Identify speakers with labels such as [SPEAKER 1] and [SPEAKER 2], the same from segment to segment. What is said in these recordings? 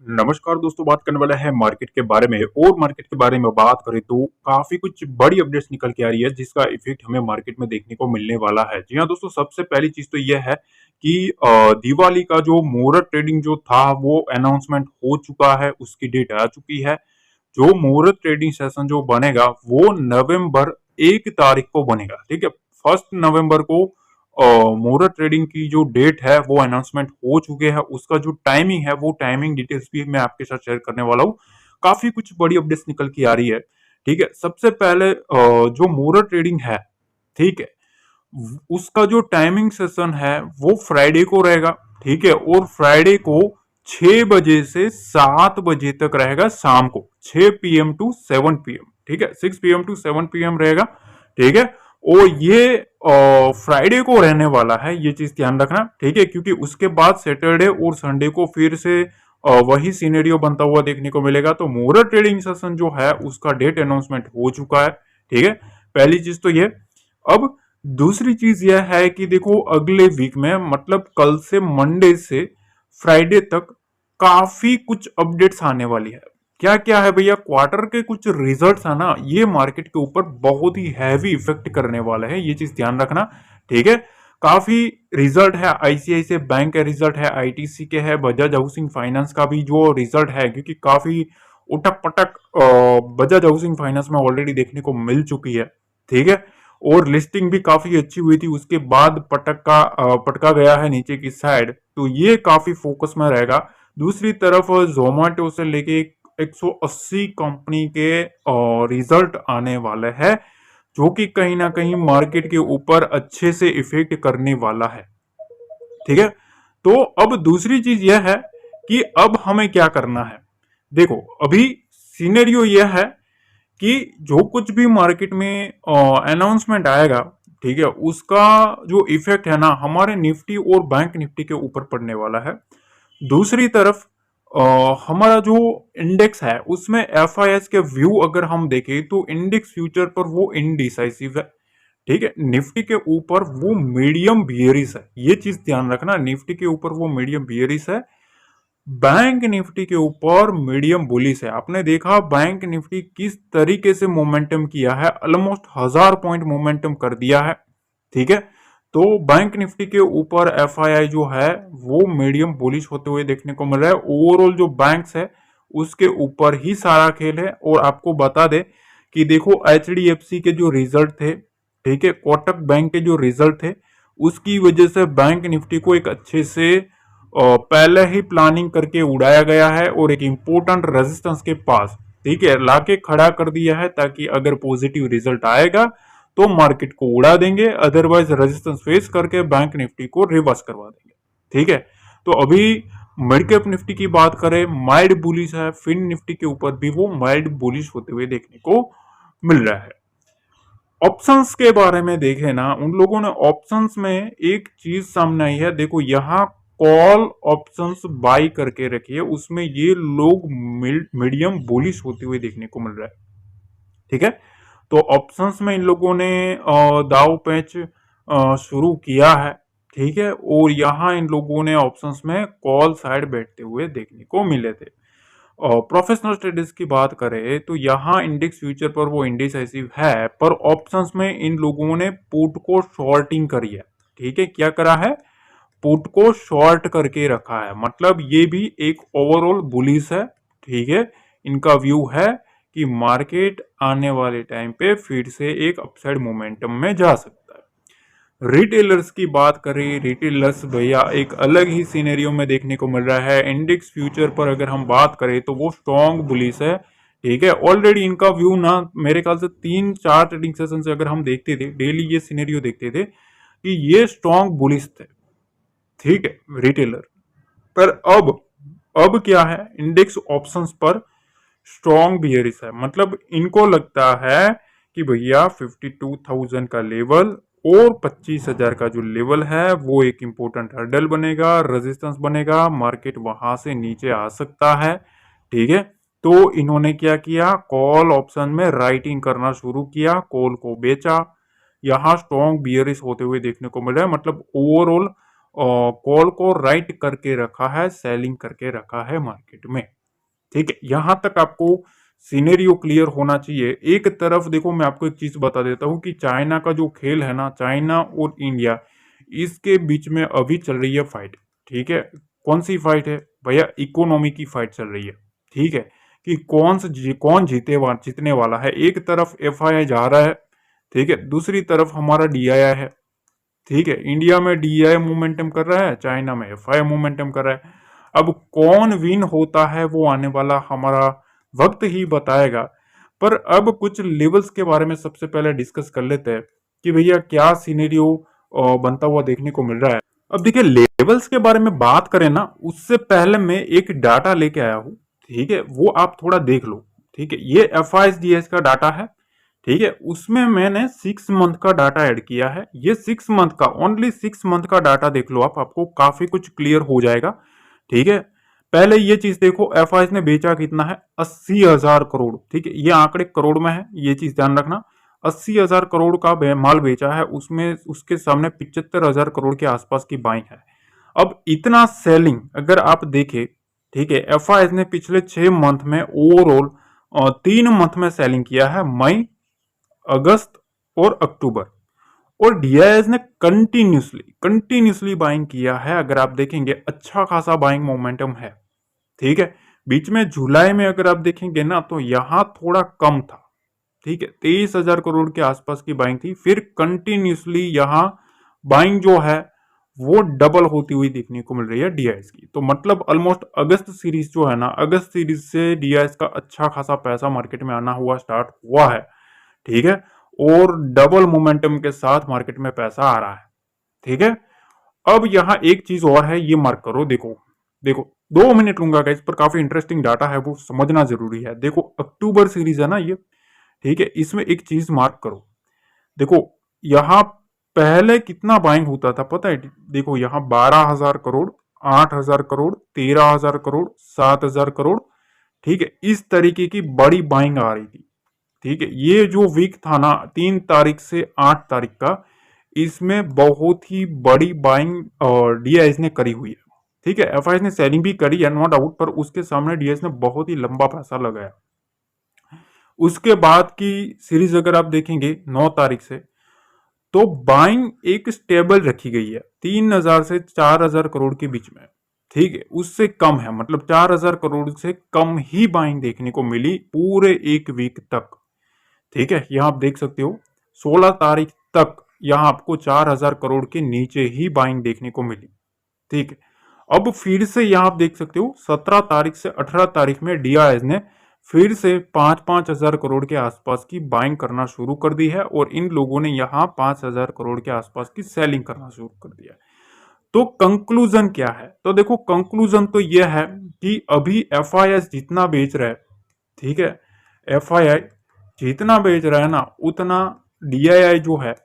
[SPEAKER 1] नमस्कार दोस्तों, बात करने वाला है मार्केट के बारे में। और मार्केट के बारे में बात करें तो काफी कुछ बड़ी अपडेट्स निकल के आ रही है जिसका इफेक्ट हमें मार्केट में देखने को मिलने वाला है। जी हाँ दोस्तों, सबसे पहली चीज तो यह है कि दिवाली का जो मुहूर्त ट्रेडिंग जो था वो अनाउंसमेंट हो चुका है, उसकी डेट आ चुकी है। जो मुहूर्त ट्रेडिंग सेशन जो बनेगा वो नवंबर 1 तारीख को बनेगा। ठीक है, 1 नवंबर को मुहूर्त ट्रेडिंग की जो डेट है वो अनाउंसमेंट हो चुके हैं। उसका जो टाइमिंग है वो टाइमिंग डिटेल्स भी मैं आपके साथ शेयर करने वाला हूँ। काफी कुछ बड़ी अपडेट्स निकल के आ रही है। ठीक है, सबसे पहले जो मुहूर्त ट्रेडिंग है, ठीक है, उसका जो टाइमिंग सेशन है वो फ्राइडे को रहेगा। ठीक है, और फ्राइडे को 6 बजे से 7 बजे तक रहेगा, शाम को 6 PM टू 7 PM। ठीक है, 6 PM टू 7 PM रहेगा। ठीक है, और ये फ्राइडे को रहने वाला है, ये चीज ध्यान रखना। ठीक है, क्योंकि उसके बाद सैटरडे और संडे को फिर से वही सिनेरियो बनता हुआ देखने को मिलेगा। तो मुहूर्त ट्रेडिंग सेशन जो है उसका डेट अनाउंसमेंट हो चुका है। ठीक है, पहली चीज तो ये। अब दूसरी चीज यह है कि देखो, अगले वीक में मतलब कल से मंडे से फ्राइडे तक काफी कुछ अपडेट्स आने वाली है। क्या क्या है भैया? क्वार्टर के कुछ रिजल्ट्स है ना, ये मार्केट के ऊपर बहुत ही हैवी इफेक्ट करने वाले हैं, ये चीज ध्यान रखना। ठीक है, काफी रिजल्ट है, आईसीआईसीआई बैंक का रिजल्ट है, आईटीसी के है, बजाज हाउसिंग फाइनेंस का भी जो रिजल्ट है, क्योंकि काफी उटक पटक बजाज हाउसिंग फाइनेंस में ऑलरेडी देखने को मिल चुकी है। ठीक है, और लिस्टिंग भी काफी अच्छी हुई थी, उसके बाद पटका गया है नीचे की साइड, तो ये काफी फोकस में रहेगा। दूसरी तरफ जोमेटो से लेके 180 कंपनी के रिजल्ट आने वाले हैं, जो कि कहीं ना कहीं मार्केट के ऊपर अच्छे से इफेक्ट करने वाला है। ठीक है, तो अब दूसरी चीज यह है कि अब हमें क्या करना है। देखो, अभी सिनेरियो यह है कि जो कुछ भी मार्केट में अनाउंसमेंट आएगा, ठीक है, उसका जो इफेक्ट है ना हमारे निफ्टी और बैंक निफ्टी के ऊपर पड़ने वाला है। दूसरी तरफ हमारा जो इंडेक्स है उसमें एफआईएस के व्यू अगर हम देखें तो इंडेक्स फ्यूचर पर वो इनडिसाइसिव है। ठीक है, निफ्टी के ऊपर वो मीडियम बियरिश है, ये चीज ध्यान रखना। निफ्टी के ऊपर वो मीडियम बियरिश है, बैंक निफ्टी के ऊपर मीडियम बुलिश है। आपने देखा बैंक निफ्टी किस तरीके से मोमेंटम किया है, ऑलमोस्ट 1000 पॉइंट मोमेंटम कर दिया है। ठीक है, तो बैंक निफ्टी के ऊपर एफआईआई जो है वो मीडियम बुलिश होते हुए देखने को मिल रहा है। ओवरऑल जो बैंक्स है उसके ऊपर ही सारा खेल है। और आपको बता दे कि देखो, एचडीएफसी के जो रिजल्ट थे, ठीक है, कोटक बैंक के जो रिजल्ट थे, उसकी वजह से बैंक निफ्टी को एक अच्छे से पहले ही प्लानिंग करके उड़ाया गया है और एक इंपॉर्टेंट रेजिस्टेंस के पास, ठीक है, लाके खड़ा कर दिया है, ताकि अगर पॉजिटिव रिजल्ट आएगा तो मार्केट को उड़ा देंगे, अदरवाइज रेजिस्टेंस फेस करके बैंक निफ्टी को रिवर्स करवा देंगे। ठीक है, तो अभी मिड कैप निफ्टी की बात करें, माइल्ड बुलिश है। फिन निफ्टी के ऊपर भी वो माइल्ड बुलिश होते हुए देखने को मिल रहा है। ऑप्शंस के बारे में देखें ना, उन लोगों ने ऑप्शंस में एक चीज सामने आई है। देखो, यहाँ कॉल ऑप्शंस बाई करके रखिए, उसमें ये लोग मीडियम बुलिश होते हुए देखने को मिल रहा है। ठीक है, तो ऑप्शंस में इन लोगों ने दाव पैच शुरू किया है। ठीक है, और यहाँ इन लोगों ने ऑप्शंस में कॉल साइड बैठते हुए देखने को मिले थे। प्रोफेशनल ट्रेडर्स की बात करें तो यहाँ इंडेक्स फ्यूचर पर वो इंडिसाइसिव है, पर ऑप्शंस में इन लोगों ने पुट को शॉर्टिंग करी है। ठीक है, क्या करा है? पुट को शॉर्ट करके रखा है, मतलब ये भी एक ओवरऑल बुलिश है। ठीक है, इनका व्यू है कि मार्केट आने वाले टाइम पे फिर से एक अपसाइड मोमेंटम में जा सकता है। रिटेलर्स की बात करें, रिटेलर्स भैया एक अलग ही सिनेरियो में देखने को मिल रहा है। इंडेक्स फ्यूचर पर अगर हम बात करें तो वो स्ट्रॉन्ग बुलिश है। ठीक है, ऑलरेडी इनका व्यू ना मेरे ख्याल से 3-4 ट्रेडिंग सेशन से अगर हम देखते थे, डेली ये सिनेरियो देखते थे कि ये स्ट्रॉन्ग बुलिश थे। ठीक है, रिटेलर पर अब क्या है, इंडेक्स ऑप्शंस पर स्ट्रॉन्ग बियरिश है। मतलब इनको लगता है कि भैया 52,000 का लेवल और 25,000 का जो लेवल है वो एक इंपॉर्टेंट हर्डल बनेगा, रेजिस्टेंस बनेगा, मार्केट वहां से नीचे आ सकता है। ठीक है, तो इन्होंने क्या किया, कॉल ऑप्शन में राइटिंग करना शुरू किया, कॉल को बेचा। यहाँ स्ट्रॉन्ग बियरिश होते हुए देखने को मिल रहा है। मतलब ओवरऑल कॉल को राइट करके रखा है, सेलिंग करके रखा है मार्केट में। ठीक है, यहां तक आपको सिनेरियो क्लियर होना चाहिए। एक तरफ देखो, मैं आपको एक चीज बता देता हूं कि चाइना का जो खेल है ना, चाइना और इंडिया, इसके बीच में अभी चल रही है फाइट। ठीक है, कौन सी फाइट है भैया? इकोनॉमी की फाइट चल रही है। ठीक है, कि कौन जीतने वाला है। एक तरफ एफआईआई जा रहा है, ठीक है, दूसरी तरफ हमारा डीआईआई है। ठीक है, इंडिया में डीआईआई मोमेंटम कर रहा है, चाइना में एफआईआई मोमेंटम कर रहा है। अब कौन विन होता है वो आने वाला हमारा वक्त ही बताएगा। पर अब कुछ लेवल्स के बारे में सबसे पहले डिस्कस कर लेते हैं कि भैया क्या सिनेरियो बनता हुआ देखने को मिल रहा है। अब देखिए, लेवल्स के बारे में बात करें ना, उससे पहले मैं एक डाटा लेके आया हूं। ठीक है, वो आप थोड़ा देख लो। ठीक है, ये एफआईएसडीएस का डाटा है। ठीक है, उसमें मैंने 6 मंथ का डाटा ऐड किया है। ये 6 मंथ का, ओनली 6 मंथ का डाटा देख लो आप, आपको काफी कुछ क्लियर हो जाएगा। ठीक है, पहले ये चीज देखो, एफआईएस ने बेचा कितना है? 80,000 करोड़। ठीक है, ये आंकड़े करोड़ में है, ये चीज ध्यान रखना। 80,000 करोड़ का माल बेचा है, उसमें उसके सामने 75,000 करोड़ के आसपास की बाइंग है। अब इतना सेलिंग अगर आप देखें, ठीक है, एफआईएस ने पिछले 6 मंथ में ओवरऑल 3 मंथ में सेलिंग किया है, मई, अगस्त और अक्टूबर। और डीआईएस ने कंटिन्यूसली बाइंग किया है। अगर आप देखेंगे, अच्छा खासा बाइंग मोमेंटम है। ठीक है, बीच में जुलाई में अगर आप देखेंगे ना, तो यहां थोड़ा कम था। ठीक है, 23,000 करोड़ के आसपास की बाइंग थी। फिर कंटिन्यूसली यहां बाइंग जो है वो डबल होती हुई देखने को मिल रही है डीआईएस की। तो मतलब ऑलमोस्ट अगस्त सीरीज जो है ना, अगस्त सीरीज से डीआईएस का अच्छा खासा पैसा मार्केट में आना हुआ स्टार्ट हुआ है। ठीक है, और डबल मोमेंटम के साथ मार्केट में पैसा आ रहा है। ठीक है, अब यहां एक चीज और है, ये मार्क करो। देखो देखो, 2 मिनट लूंगा गाइस, पर काफी इंटरेस्टिंग डाटा है, वो समझना जरूरी है। देखो, अक्टूबर सीरीज है ना ये। ठीक है, इसमें एक चीज मार्क करो। देखो, यहां पहले कितना बाइंग होता था पता है? देखो, यहां 12,000 करोड़, 8,000 करोड़, 13,000 करोड़, 7,000 करोड़। ठीक है, इस तरीके की बड़ी बाइंग आ रही थी। ठीक है, ये जो वीक था ना, 3 तारीख से 8 तारीख का, इसमें बहुत ही बड़ी बाइंग डीआईएस ने करी हुई है। ठीक है, एफआईएस ने सेलिंग भी करी है, नो डाउट, पर उसके सामने डीआईएस ने बहुत ही लंबा पैसा लगाया। उसके बाद की सीरीज अगर आप देखेंगे 9 तारीख से, तो बाइंग एक स्टेबल रखी गई है 3,000 से 4,000 करोड़ के बीच में। ठीक है, उससे कम है, मतलब 4,000 करोड़ से कम ही बाइंग देखने को मिली पूरे एक वीक तक। ठीक है, यहां आप देख सकते हो 16 तारीख तक यहां आपको 4,000 करोड़ के नीचे ही बाइंग देखने को मिली। ठीक है, अब फिर से यहां आप देख सकते हो 17 तारीख से 18 तारीख में डीआईएस ने फिर से 5,000 करोड़ के आसपास की बाइंग करना शुरू कर दी है, और इन लोगों ने यहां 5,000 करोड़ के आसपास की सेलिंग करना शुरू कर दिया है। तो कंक्लूजन क्या है? तो देखो, कंक्लूजन तो यह है कि अभी एफआईएस जितना बेच रहा है, ठीक है, एफआईआई जितना बेच रहा है ना, उतना डीआईआई जो है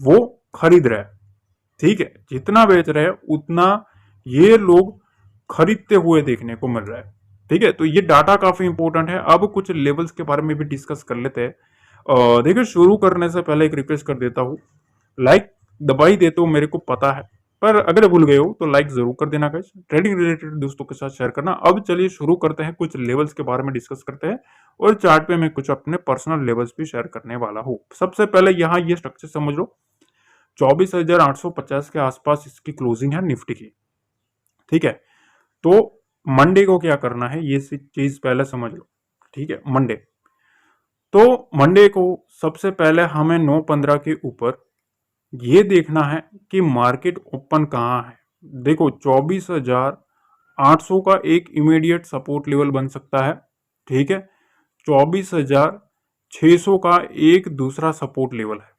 [SPEAKER 1] वो खरीद रहा है। ठीक है, जितना बेच रहे हैं उतना ये लोग खरीदते हुए देखने को मिल रहा है। ठीक है, तो ये डाटा काफी इंपॉर्टेंट है। अब कुछ लेवल्स के बारे में भी डिस्कस कर लेते हैं। देखिए, शुरू करने से पहले एक रिक्वेस्ट कर देता हूँ, लाइक दबाई देते हो मेरे को पता है, पर अगर भूल गए हो तो लाइक जरूर कर देना गाइस। ट्रेडिंग रिलेटेड दोस्तों के साथ शेयर करना। अब चलिए शुरू करते हैं, कुछ लेवल्स के बारे में डिस्कस करते हैं, और चार्ट पे मैं कुछ अपने पर्सनल लेवल्स भी शेयर करने वाला हूँ। सबसे पहले यहाँ ये स्ट्रक्चर समझ लो, 24,850 के आसपास इसकी क्लोजिंग है निफ्टी की। ठीक है, तो मंडे को क्या करना है ये चीज पहले समझ लो। ठीक है, मंडे, तो मंडे को सबसे पहले हमें 915 के ऊपर ये देखना है कि मार्केट ओपन कहाँ है। देखो, 24,800 का एक इमीडिएट सपोर्ट लेवल बन सकता है। ठीक है, 24,600 का एक दूसरा सपोर्ट लेवल है।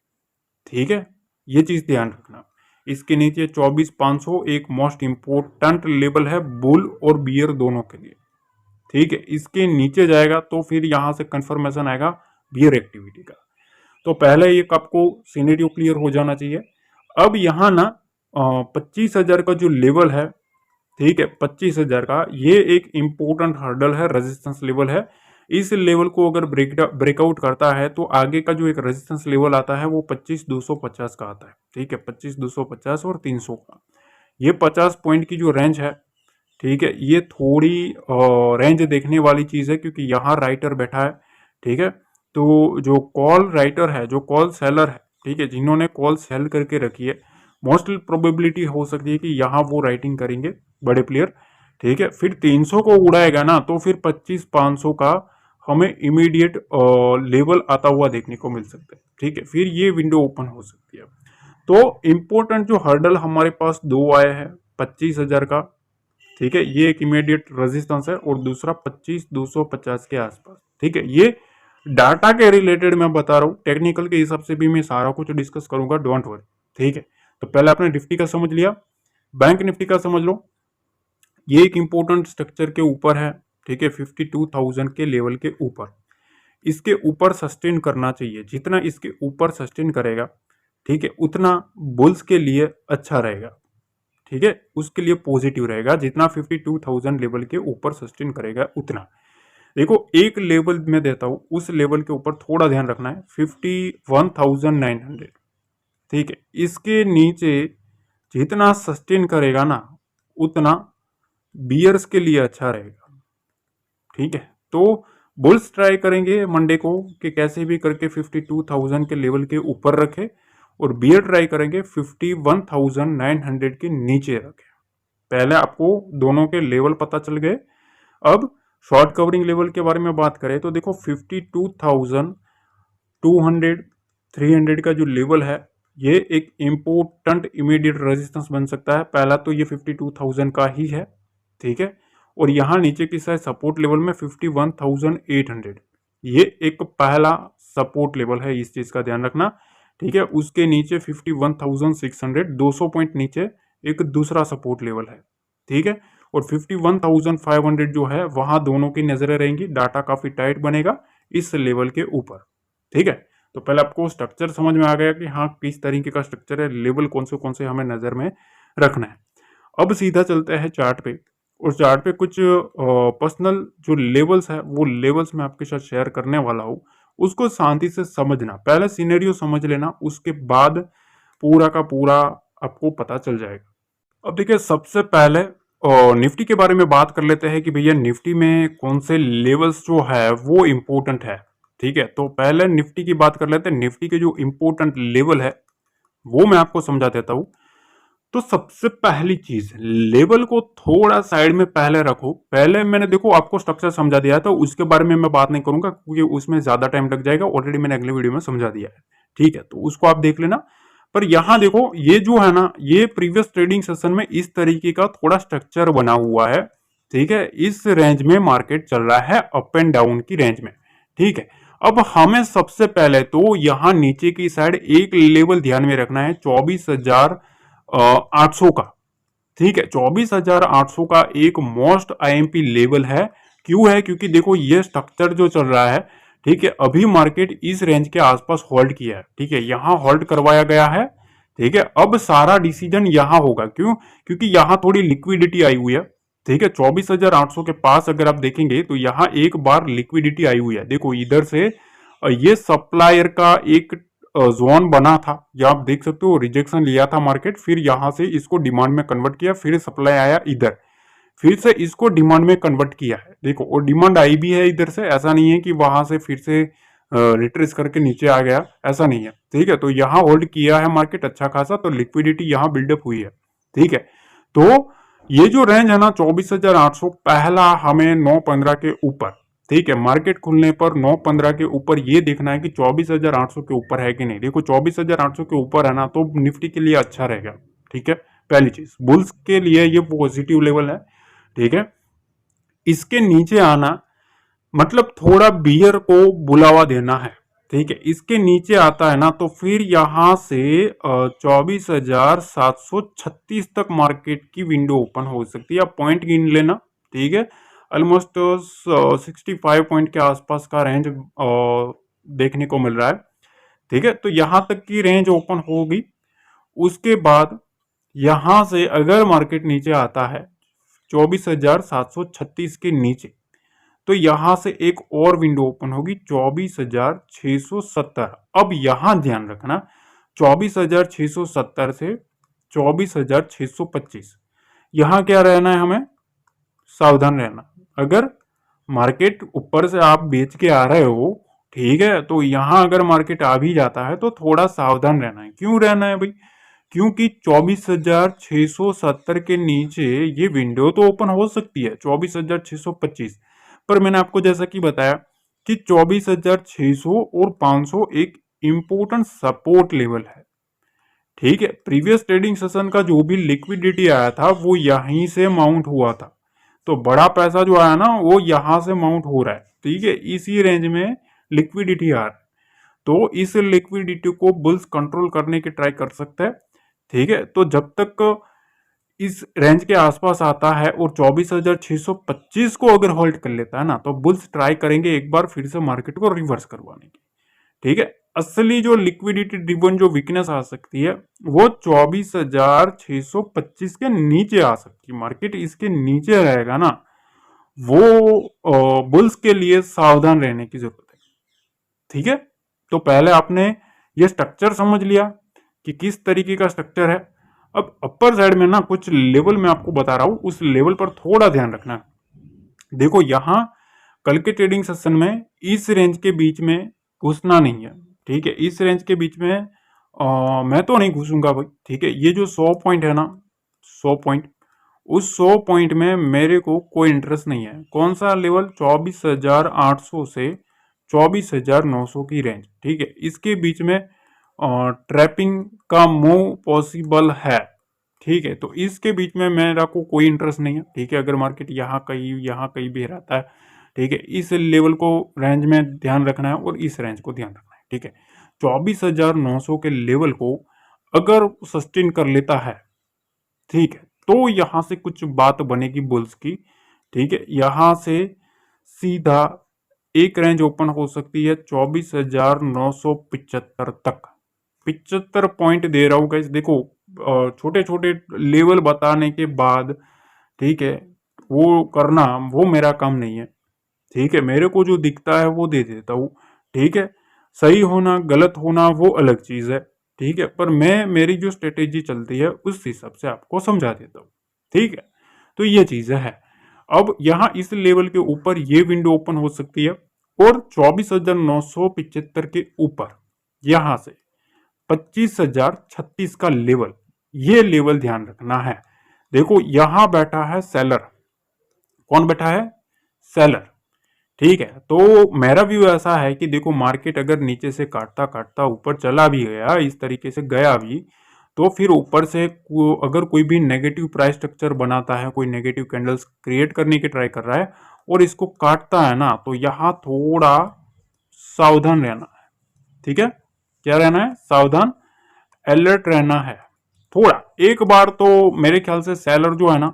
[SPEAKER 1] ठीक है, ये चीज ध्यान रखना। इसके नीचे 24,500 एक मोस्ट इंपोर्टेंट लेवल है बुल और बियर दोनों के लिए। ठीक है, इसके नीचे जाएगा तो फिर यहां से कंफर्मेशन आएगा बियर एक्टिविटी का। तो पहले एक आपको सिनेरियो क्लियर हो जाना चाहिए। अब यहाँ ना 25,000 का जो लेवल है, ठीक है, 25,000 का ये एक इंपॉर्टेंट हर्डल है, रेजिस्टेंस लेवल है। इस लेवल को अगर ब्रेकआउट करता है तो आगे का जो एक रेजिस्टेंस लेवल आता है वो 25,250 का आता है। ठीक है, 25,250 और 300 का, ये 50 पॉइंट की जो रेंज है, ठीक है, ये थोड़ी रेंज देखने वाली चीज है, क्योंकि यहाँ राइटर बैठा है, ठीक है। तो जो कॉल राइटर है, जो कॉल सेलर है, ठीक है, जिन्होंने कॉल सेल करके रखी है, मोस्ट प्रोबेबिलिटी हो सकती है कि यहाँ वो राइटिंग करेंगे बड़े प्लेयर, ठीक है। फिर 300 को उड़ाएगा ना, तो फिर 25-500 का हमें इमीडिएट लेवल आता हुआ देखने को मिल सकता है, ठीक है। फिर ये विंडो ओपन हो सकती है। तो इंपॉर्टेंट जो हर्डल हमारे पास दो आए हैं, 25,000 का, ठीक है, ये एक इमीडिएट रेजिस्टेंस है, और दूसरा 25,250 के आसपास, ठीक है। ये डाटा के रिलेटेड मैं बता रहा हूँ, टेक्निकल के हिसाब से भी मैं सारा कुछ डिस्कस करूंगा, डोंट वरी, ठीक है। तो पहले आपने निफ्टी का समझ लिया, बैंक निफ्टी का समझ लो। ये एक इंपॉर्टेंट स्ट्रक्चर के ऊपर है, ठीक है, 52,000 के लेवल के ऊपर, इसके ऊपर सस्टेन करना चाहिए। जितना इसके ऊपर सस्टेन करेगा, ठीक है, उतना बुल्स के लिए अच्छा रहेगा, ठीक है, उसके लिए पॉजिटिव रहेगा। जितना 52,000 लेवल के ऊपर सस्टेन करेगा उतना। देखो एक लेवल मैं देता हूं, उस लेवल के ऊपर थोड़ा ध्यान रखना है, 51,900, ठीक है। इसके नीचे जितना सस्टेन करेगा ना, उतना बियर्स के लिए अच्छा रहेगा, ठीक है। तो बुल्स ट्राई करेंगे मंडे को कि कैसे भी करके 52,000 के लेवल के ऊपर रखे, और बियर ट्राई करेंगे 51,900 के नीचे रखे। पहले आपको दोनों के लेवल पता चल गए। अब शॉर्ट कवरिंग लेवल के बारे में बात करें तो देखो 52,200 300 का जो लेवल है, ये एक इम्पोर्टेंट इमीडिएट रेजिस्टेंस बन सकता है। पहला तो ये 52,000 का ही है, ठीक है। और यहाँ नीचे की साइड सपोर्ट लेवल में 51,800, ये एक पहला सपोर्ट लेवल है, इस चीज का ध्यान रखना, ठीक है। उसके नीचे 51,600, 200 पॉइंट नीचे एक दूसरा सपोर्ट लेवल है, ठीक है। और 51,500 जो है, वहां दोनों की नजरें रहेंगी, डाटा काफी टाइट बनेगा इस लेवल के ऊपर, ठीक है। तो पहले आपको स्ट्रक्चर समझ में आ गया कि हाँ किस तरीके का स्ट्रक्चर है, लेवल कौन से हमें नजर में रखना है। अब सीधा चलते हैं चार्ट पे, और चार्ट पे कुछ पर्सनल जो लेवल्स है, वो लेवल्स मैं आपके साथ शेयर करने वाला हूँ। उसको शांति से समझना, पहले सिनेरियो समझ लेना, उसके बाद पूरा का पूरा आपको पता चल जाएगा। अब देखिए सबसे पहले निफ्टी के बारे में बात कर लेते हैं कि भैया निफ्टी में कौन से लेवल्स जो है वो इंपॉर्टेंट है, ठीक है। तो पहले निफ्टी की बात कर लेते हैं। निफ्टी के जो इंपॉर्टेंट लेवल है वो मैं आपको समझा देता हूं। तो सबसे पहली चीज, लेवल को थोड़ा साइड में पहले रखो। पहले मैंने देखो आपको स्ट्रक्चर समझा दिया था, उसके बारे में मैं बात नहीं करूंगा क्योंकि उसमें ज्यादा टाइम लग जाएगा, ऑलरेडी मैंने अगले वीडियो में समझा दिया है, ठीक है। तो उसको आप देख लेना। पर यहां देखो ये जो है ना, ये प्रीवियस ट्रेडिंग सेशन में इस तरीके का थोड़ा स्ट्रक्चर बना हुआ है, ठीक है। इस रेंज में मार्केट चल रहा है, अप एंड डाउन की रेंज में, ठीक है। अब हमें सबसे पहले तो यहां नीचे की साइड एक लेवल ध्यान में रखना है, 24,800 का, ठीक है। 24,800 का एक मोस्ट आईएमपी लेवल है। क्यों है? क्योंकि देखो ये स्ट्रक्चर जो चल रहा है, ठीक है, अभी मार्केट इस रेंज के आसपास होल्ड किया है, ठीक है, यहां होल्ड करवाया गया है, ठीक है। अब सारा डिसीजन यहां होगा, क्यों? क्योंकि यहां थोड़ी लिक्विडिटी आई हुई है, ठीक है। 24,800 के पास अगर आप देखेंगे तो यहां एक बार लिक्विडिटी आई हुई है। देखो इधर से ये सप्लायर का एक जोन बना था, या आप देख सकते हो रिजेक्शन लिया था मार्केट, फिर यहां से इसको डिमांड में कन्वर्ट किया, फिर सप्लाई आया इधर, फिर से इसको डिमांड में कन्वर्ट किया है। देखो और डिमांड आई भी है इधर से, ऐसा नहीं है कि वहां से फिर से रिट्रेस करके नीचे आ गया, ऐसा नहीं है, ठीक है। तो यहाँ होल्ड किया है मार्केट अच्छा खासा, तो लिक्विडिटी यहाँ बिल्डअप हुई है, ठीक है। तो ये जो रेंज है ना 24,800, पहला हमें 915 के ऊपर, ठीक है, मार्केट खुलने पर 915 के ऊपर ये देखना है कि 24,800 के ऊपर है कि नहीं। देखो 24,800 के ऊपर है ना, तो निफ्टी के लिए अच्छा रहेगा, ठीक है। पहली चीज, बुल्स के लिए ये पॉजिटिव लेवल है, ठीक है। इसके नीचे आना मतलब थोड़ा बियर को बुलावा देना है, ठीक है। इसके नीचे आता है ना, तो फिर यहां से 24,736 तक मार्केट की विंडो ओपन हो सकती है। आप पॉइंट गिन लेना, ठीक है। ऑलमोस्ट 65 पॉइंट के आसपास का रेंज देखने को मिल रहा है, ठीक है। तो यहां तक की रेंज ओपन होगी। उसके बाद यहां से अगर मार्केट नीचे आता है 24,736 के नीचे, तो यहां से एक और विंडो ओपन होगी 24,670। अब यहां ध्यान रखना, 24,670 से 24,625। यहाँ क्या रहना है, हमें सावधान रहना। अगर मार्केट ऊपर से आप बेच के आ रहे हो, ठीक है, तो यहाँ अगर मार्केट आ भी जाता है तो थोड़ा सावधान रहना है। क्यों रहना है भाई? क्योंकि 24,670 के नीचे ये विंडो तो ओपन हो सकती है 24,625, पर मैंने आपको जैसा कि बताया कि 24,600 और 500 एक इंपॉर्टेंट सपोर्ट लेवल है। ठीक है, प्रीवियस ट्रेडिंग सेशन का जो भी लिक्विडिटी आया था वो यहीं से माउंट हुआ था, तो बड़ा पैसा जो आया ना वो यहां से माउंट हो रहा है। ठीक है, इसी रेंज में लिक्विडिटी आ रहा है, तो इस लिक्विडिटी को बुल्स कंट्रोल करने की ट्राई कर सकते हैं। ठीक है, तो जब तक इस रेंज के आसपास आता है और 24,625 को अगर होल्ड कर लेता है ना, तो बुल्स ट्राई करेंगे एक बार फिर से मार्केट को रिवर्स करवाने की। ठीक है, असली जो लिक्विडिटी ड्रिवन जो वीकनेस आ सकती है वो 24,625 के नीचे आ सकती है। मार्केट इसके नीचे रहेगा ना, वो बुल्स के लिए सावधान रहने की जरूरत है। ठीक है, तो पहले आपने ये स्ट्रक्चर समझ लिया कि किस तरीके का स्ट्रक्चर है। अब अपर साइड में ना कुछ लेवल मैं आपको बता रहा हूं, उस लेवल पर थोड़ा ध्यान रखना है। देखो यहां कल के ट्रेडिंग सेशन में इस रेंज के बीच में घुसना नहीं है। ठीक है, इस रेंज के बीच में मैं तो नहीं घुसूंगा भाई। ठीक है, ये जो 100 पॉइंट है ना, 100 पॉइंट, उस 100 पॉइंट में मेरे को कोई इंटरेस्ट नहीं है। कौन सा लेवल? 24,800 से 24,900 की रेंज। ठीक है, इसके बीच में ट्रैपिंग का मूव पॉसिबल है। ठीक है, तो इसके बीच में मेरा को कोई इंटरेस्ट नहीं है। ठीक है, अगर मार्केट यहाँ कहीं भी रहता है, ठीक है, इस लेवल को रेंज में ध्यान रखना है और इस रेंज को ध्यान रखना है। ठीक है, 24,900 के लेवल को अगर सस्टेन कर लेता है, ठीक है, तो यहां से कुछ बात बनेगी बुल्स की। ठीक है, यहां से सीधा एक रेंज ओपन हो सकती है 24,975 तक। 75 पॉइंट दे रहा हूं गाइस। देखो छोटे छोटे लेवल बताने के बाद, ठीक है, वो करना वो मेरा काम नहीं है। ठीक है, मेरे को जो दिखता है वो दे देता हूँ। ठीक है, सही होना गलत होना वो अलग चीज है। ठीक है, पर मैं मेरी जो स्ट्रेटेजी चलती है उस हिसाब से आपको समझा देता हूँ। ठीक है, तो ये चीज है। अब यहाँ इस लेवल के ऊपर ये विंडो ओपन हो सकती है और 24,975 के ऊपर यहां से 25,036 का लेवल, ये लेवल ध्यान रखना है। देखो यहां बैठा है सेलर। कौन बैठा है? सेलर। ठीक है, तो मेरा व्यू ऐसा है कि देखो मार्केट अगर नीचे से काटता काटता ऊपर चला भी गया, इस तरीके से गया भी, तो फिर ऊपर से अगर कोई भी नेगेटिव प्राइस स्ट्रक्चर बनाता है, कोई नेगेटिव कैंडल्स क्रिएट करने की ट्राई कर रहा है और इसको काटता है ना, तो यहां थोड़ा सावधान रहना है। ठीक है, क्या रहना है? सावधान, अलर्ट रहना है थोड़ा। एक बार तो मेरे ख्याल से सेलर जो है ना,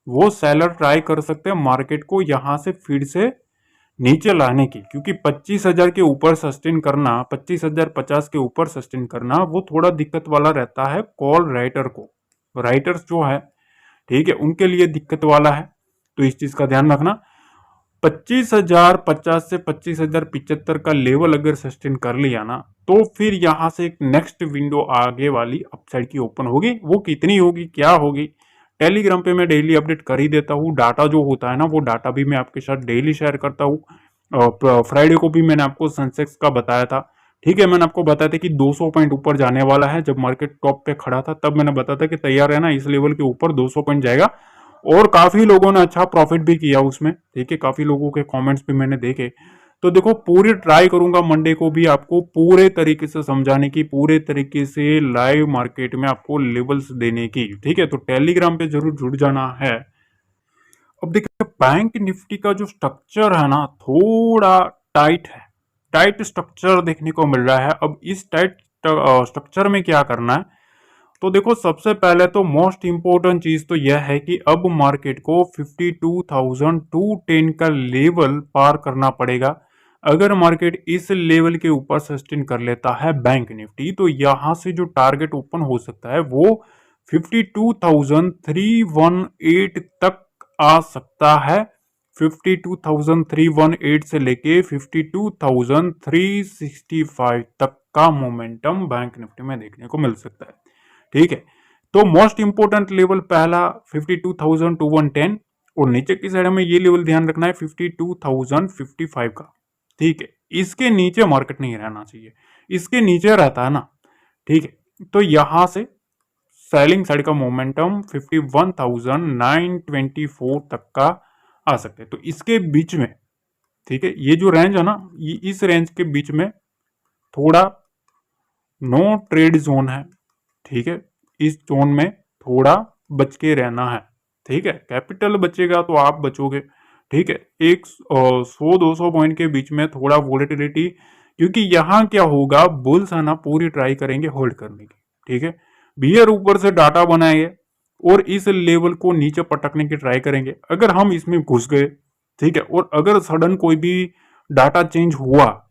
[SPEAKER 1] वो सेलर ट्राई कर सकते हैं मार्केट को यहां से फिर से नीचे लाने की, क्योंकि 25,000 के ऊपर सस्टेन करना, 25,050 के ऊपर सस्टेन करना वो थोड़ा दिक्कत वाला रहता है कॉल राइटर को। राइटर्स जो है, ठीक है, उनके लिए दिक्कत वाला है, तो इस चीज का ध्यान रखना। 25,050 से 25,075 का लेवल अगर सस्टेन कर लिया ना, तो फिर यहां से एक नेक्स्ट विंडो आगे वाली अपसाइड की ओपन होगी। वो कितनी होगी, क्या होगी, टेलीग्राम पे मैं डेली अपडेट कर ही देता हूँ। डाटा जो होता है ना, वो डाटा भी मैं आपके साथ डेली शेयर करता हूँ। फ्राइडे को भी मैंने आपको सेंसेक्स का बताया था। ठीक है, मैंने आपको बताया था कि 200 पॉइंट ऊपर जाने वाला है। जब मार्केट टॉप पे खड़ा था तब मैंने बताया था कि तैयार रहना, इस लेवल के ऊपर 200 पॉइंट जाएगा। और काफी लोगों ने अच्छा प्रॉफिट भी किया उसमें। ठीक है, काफी लोगों के कमेंट्स भी मैंने देखे। तो देखो पूरी ट्राई करूंगा मंडे को भी आपको पूरे तरीके से समझाने की, पूरे तरीके से लाइव मार्केट में आपको लेवल्स देने की। ठीक है, तो टेलीग्राम पे जरूर जुड़ जाना है। अब देखिए बैंक निफ्टी का जो स्ट्रक्चर है ना, थोड़ा टाइट है। टाइट स्ट्रक्चर देखने को मिल रहा है। अब इस टाइट स्ट्रक्चर में क्या करना है, तो देखो सबसे पहले तो मोस्ट इंपॉर्टेंट चीज तो यह है कि अब मार्केट को 52,210 का लेवल पार करना पड़ेगा। अगर मार्केट इस लेवल के ऊपर सस्टेन कर लेता है बैंक निफ्टी, तो यहां से जो टारगेट ओपन हो सकता है वो 52,318 तक आ सकता है। 52,318 से लेके 52,365 तक का मोमेंटम बैंक निफ्टी में देखने को मिल सकता है। ठीक है, तो मोस्ट इंपोर्टेंट लेवल पहला 52,000 to 110, और नीचे की साइड में ये लेवल ध्यान रखना है 52,055 का। ठीक है, इसके नीचे मार्केट नहीं रहना चाहिए, इसके नीचे रहता है ना, ठीक है, तो यहां से सेलिंग साइड का मोमेंटम 51,924 तक का आ सकते हैं। तो इसके बीच में, ठीक है, ये जो रेंज है ना, ये इस रेंज के बीच में थोड़ा नो ट्रेड जोन है। ठीक है, इस जोन में थोड़ा बच के रहना है। ठीक है, कैपिटल बचेगा तो आप बचोगे। ठीक है, एक 100-200 पॉइंट के बीच में थोड़ा वोलेटिलिटी, क्योंकि यहां क्या होगा, बुल्स है ना पूरी ट्राई करेंगे होल्ड करने की। ठीक है, बियर ऊपर से डाटा बनाएंगे और इस लेवल को नीचे पटकने की ट्राई करेंगे। अगर हम इसमें घुस गए, ठीक है, और अगर सडन कोई भी डाटा चेंज हुआ,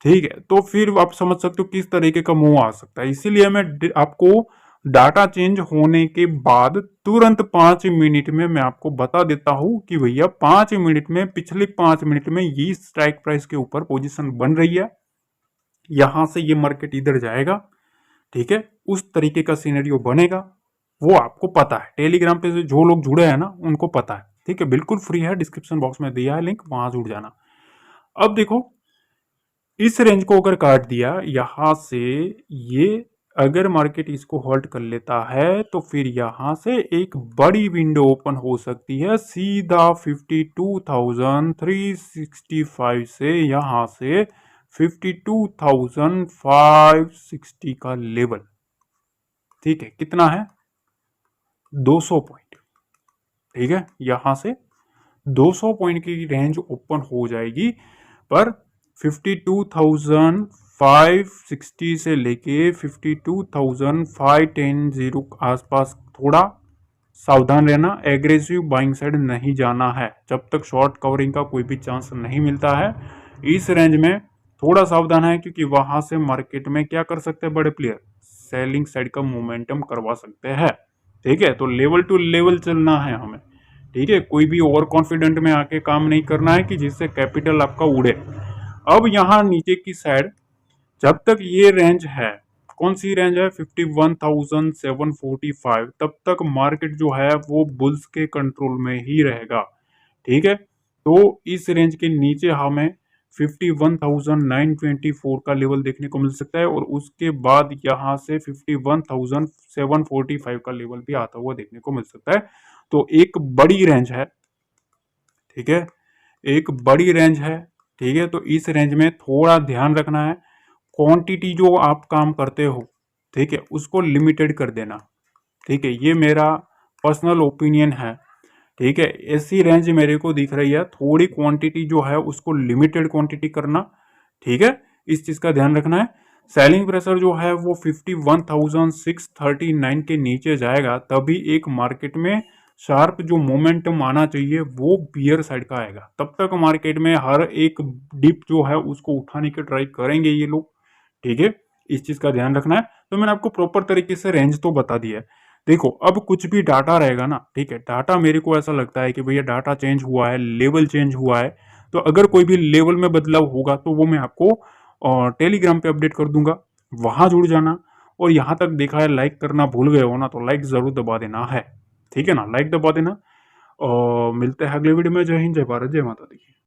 [SPEAKER 1] ठीक है, तो फिर आप समझ सकते हो किस तरीके का मूव आ सकता है। इसीलिए मैं आपको डाटा चेंज होने के बाद तुरंत 5 मिनट में मैं आपको बता देता हूं कि भैया 5 मिनट में, पिछले 5 मिनट में ये स्ट्राइक प्राइस के ऊपर पोजीशन बन रही है, यहां से ये मार्केट इधर जाएगा। ठीक है, उस तरीके का सिनेरियो बनेगा, वो आपको पता है। टेलीग्राम पे जो लोग जुड़े हैं ना, उनको पता है। ठीक है, बिल्कुल फ्री है, डिस्क्रिप्शन बॉक्स में दिया है लिंक, वहां जुड़ जाना। अब देखो, इस रेंज को अगर काट दिया यहां से, ये अगर मार्केट इसको होल्ड कर लेता है तो फिर यहां से एक बड़ी विंडो ओपन हो सकती है सीधा 52,365 से, यहां से 52,560 का लेवल। ठीक है, कितना है, 200 पॉइंट। ठीक है, यहां से 200 पॉइंट की रेंज ओपन हो जाएगी, पर 52,560 से लेके 52,510 आसपास थोड़ा सावधान रहना। एग्रेसिव बाइंग साइड नहीं जाना है जब तक शॉर्ट कवरिंग का कोई भी चांस नहीं मिलता है। इस रेंज में थोड़ा सावधान है, क्योंकि वहां से मार्केट में क्या कर सकते हैं बड़े प्लेयर, सेलिंग साइड का मोमेंटम करवा सकते हैं। ठीक है, तो लेवल टू लेवल चलना है हमें। ठीक है, कोई भी ओवर कॉन्फिडेंट में आके काम नहीं करना है कि जिससे कैपिटल आपका उड़े। अब यहां नीचे की साइड जब तक ये रेंज है, कौन सी रेंज है, 51,745, तब तक मार्केट जो है वो बुल्स के कंट्रोल में ही रहेगा। ठीक है, तो इस रेंज के नीचे हमें 51,924 का लेवल देखने को मिल सकता है, और उसके बाद यहां से 51,745 का लेवल भी आता हुआ देखने को मिल सकता है। तो एक बड़ी रेंज है। ठीक है, एक बड़ी रेंज है। ठीक है, तो इस रेंज में थोड़ा ध्यान रखना है, क्वांटिटी जो आप काम करते हो, ठीक है, उसको लिमिटेड कर देना। ठीक है, ये मेरा पर्सनल ओपिनियन है। ठीक है, ऐसी रेंज मेरे को दिख रही है, थोड़ी क्वांटिटी जो है उसको लिमिटेड क्वांटिटी करना। ठीक है, इस चीज का ध्यान रखना है। सेलिंग प्रेशर जो है वो 51,639 के नीचे जाएगा, तभी एक मार्केट में शार्प जो मोमेंटम आना चाहिए वो बियर साइड का आएगा। तब तक मार्केट में हर एक डिप जो है उसको उठाने की ट्राई करेंगे ये लोग। ठीक है, इस चीज का ध्यान रखना है। तो मैंने आपको प्रॉपर तरीके से रेंज तो बता दिया है। देखो, अब कुछ भी डाटा रहेगा ना, ठीक है, डाटा मेरे को ऐसा लगता है कि भैया डाटा चेंज हुआ है, लेवल चेंज हुआ है, तो अगर कोई भी लेवल में बदलाव होगा तो वो मैं आपको टेलीग्राम पे अपडेट कर दूंगा, वहां जुड़ जाना। और यहां तक देखा है, लाइक करना भूल गए हो ना, तो लाइक जरूर दबा देना है। ठीक है ना, लाइक दबा देना। और मिलते हैं अगले वीडियो में। जय हिंद, जय भारत, जय माता दी।